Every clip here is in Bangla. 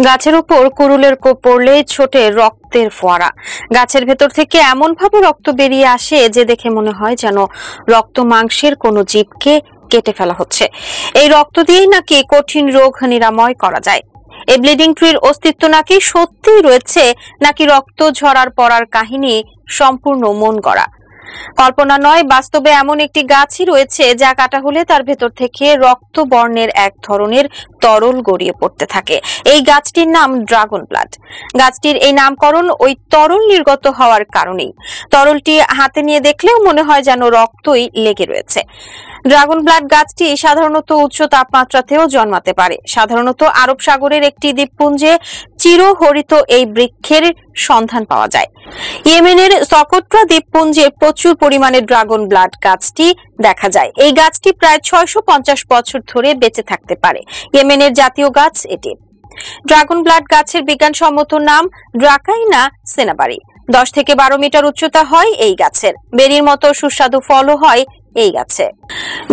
গাছের উপর কুড়ুলের কোপ পড়লেই ছোটে রক্তের ফোয়ারা। গাছের ভেতর থেকে এমন ভাবে রক্ত বেরিয়ে আসে যে দেখে মনে হয় যেন রক্ত মাংসের কোনো জীবকে কেটে ফেলা হচ্ছে। এই রক্ত দিয়েই নাকি কঠিন রোগ নিরাময় করা যায়। এই ব্লিডিং ট্রির অস্তিত্ব নাকি সত্যিই রয়েছে, নাকি রক্ত ঝরার পড়ার কাহিনী সম্পূর্ণ মন গড়া? কল্পনা নয়, বাস্তবে এমন একটি গাছই রয়েছে যা কাটা হলে তার ভেতর থেকে রক্ত বর্ণের এক ধরনের তরল গড়িয়ে পড়তে থাকে। এই গাছটির নাম ড্রাগন ব্লাড। গাছটির এই নামকরণ ওই তরল নির্গত হওয়ার কারণেই। তরলটি হাতে নিয়ে দেখলেও মনে হয় যেন রক্তই লেগে রয়েছে। ড্রাগন ব্লাড গাছটি সাধারণত উচ্চ তাপমাত্রাতেও জন্মাতে পারে। সাধারণত আরব সাগরের একটি দ্বীপপুঞ্জে চিরহরিত এই বৃক্ষের সন্ধান পাওয়া যায়। ইয়েমেনের সকোট্রা দ্বীপপুঞ্জে প্রচুর পরিমাণে ড্রাগন ব্লাড গাছটি দেখা যায়। এই গাছটি প্রায় 650 বছর ধরে বেঁচে থাকতে পারে। ইয়েমেনের জাতীয় গাছ এটি। ড্রাগন ব্লাড গাছের বিজ্ঞানসম্মত নাম ড্রাকাইনা সেনাবারি। 10 থেকে 12 মিটার উচ্চতা হয় এই গাছের। বেরির মতো সুস্বাদু ফলও হয় এই গাছে।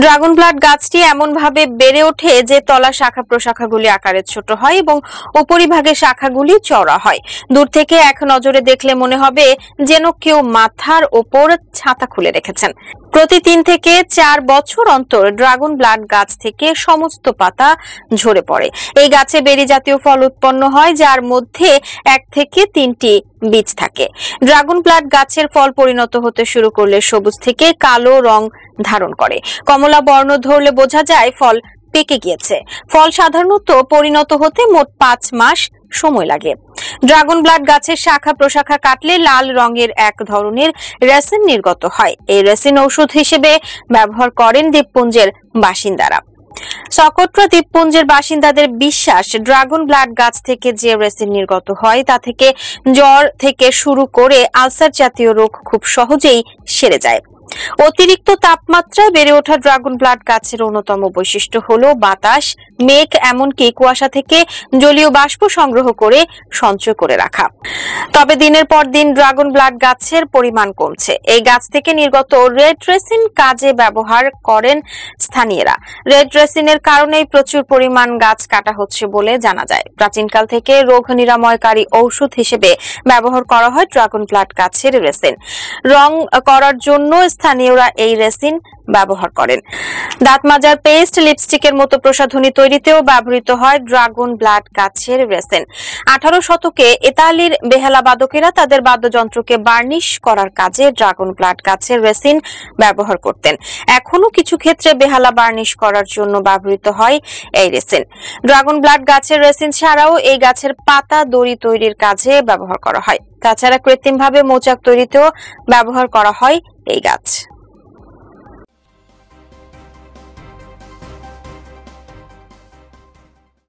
ড্রাগন ব্লাড গাছটি এমন ভাবে বেড়ে ওঠে যে তলা শাখা প্রশাখাগুলি আকারে ছোট হয় এবং উপরিভাগে শাখাগুলি চওড়া হয়। দূর থেকে এক নজরে দেখলে মনে হবে যেন কেউ মাথার ওপর ছাতা খুলে রেখেছেন। প্রতি 3 থেকে 4 বছর অন্তর ড্রাগন ব্লাড গাছ থেকে সমস্ত পাতা ঝরে পড়ে। এই গাছে বেরি জাতীয় ফল উৎপন্ন হয়, যার মধ্যে 1 থেকে 3টি বীজ থাকে। ড্রাগন ব্লাড গাছের ফল পরিণত হতে শুরু করলে সবুজ থেকে কালো রং ধারণ করে। কমলা বর্ণ ধরলে বোঝা যায় ফল পেকে গিয়েছে। ফল সাধারণত পরিণত হতে মোট 5 মাস সময় লাগে। ড্রাগন ব্লাড গাছের শাখা প্রশাখা কাটলে লাল রঙের এক ধরনের রেসিন নির্গত হয়। এই রেসিন ঔষধ হিসেবে ব্যবহার করেন দ্বীপপুঞ্জের বাসিন্দারা। সকোট্রা দ্বীপপুঞ্জের বাসিন্দাদের বিশ্বাস, ড্রাগন ব্লাড গাছ থেকে যে রেসিন নির্গত হয় তা থেকে জ্বর থেকে শুরু করে আলসার জাতীয় রোগ খুব সহজেই সেরে যায়। অতিরিক্ত তাপমাত্রায় বেড়ে ওঠা ড্রাগন ব্লাড গাছের অন্যতম বৈশিষ্ট্য হলো বাতাস, মেঘ, এমনকি কুয়াশা থেকে জলীয় বাষ্প সংগ্রহ করে সঞ্চয় করে রাখা। তবে দিনের পর দিন ড্রাগন ব্লাড গাছের পরিমাণ কমছে। এই গাছ থেকে নির্গত রেড রেসিন কাজে ব্যবহার করেন স্থানীয়রা। রেড রেসিনের কারণেই প্রচুর পরিমাণ গাছ কাটা হচ্ছে বলে জানা যায়। প্রাচীনকাল থেকে রোগ নিরাময়কারী ঔষধ হিসেবে ব্যবহার করা হয় ড্রাগন ব্লাড গাছের রেসিন। রং করার জন্য স্থানীয়রা এই রেসিন ব্যবহার করেন। দাঁত মাজার পেস্ট, লিপস্টিকের মতো প্রসাধনী তৈরিতেও ব্যবহৃত হয় ড্রাগন ব্লাড গাছের রেসিন। 18 শতকে ইতালির বেহালা বাদকেরা তাদের বাদ্যযন্ত্রকে বার্নিশ করার কাজে ড্রাগন ব্লাড গাছের রেসিন ব্যবহার করতেন। এখনো কিছু ক্ষেত্রে বেহালা বার্নিশ করার জন্য ব্যবহৃত হয় এই রেসিন। ড্রাগন ব্লাড গাছের রেসিন ছাড়াও এই গাছের পাতা দড়ি তৈরির কাজে ব্যবহার করা হয়। তাছাড়া কৃত্রিমভাবে মৌচাক তৈরিতেও ব্যবহার করা হয় এই গাছ।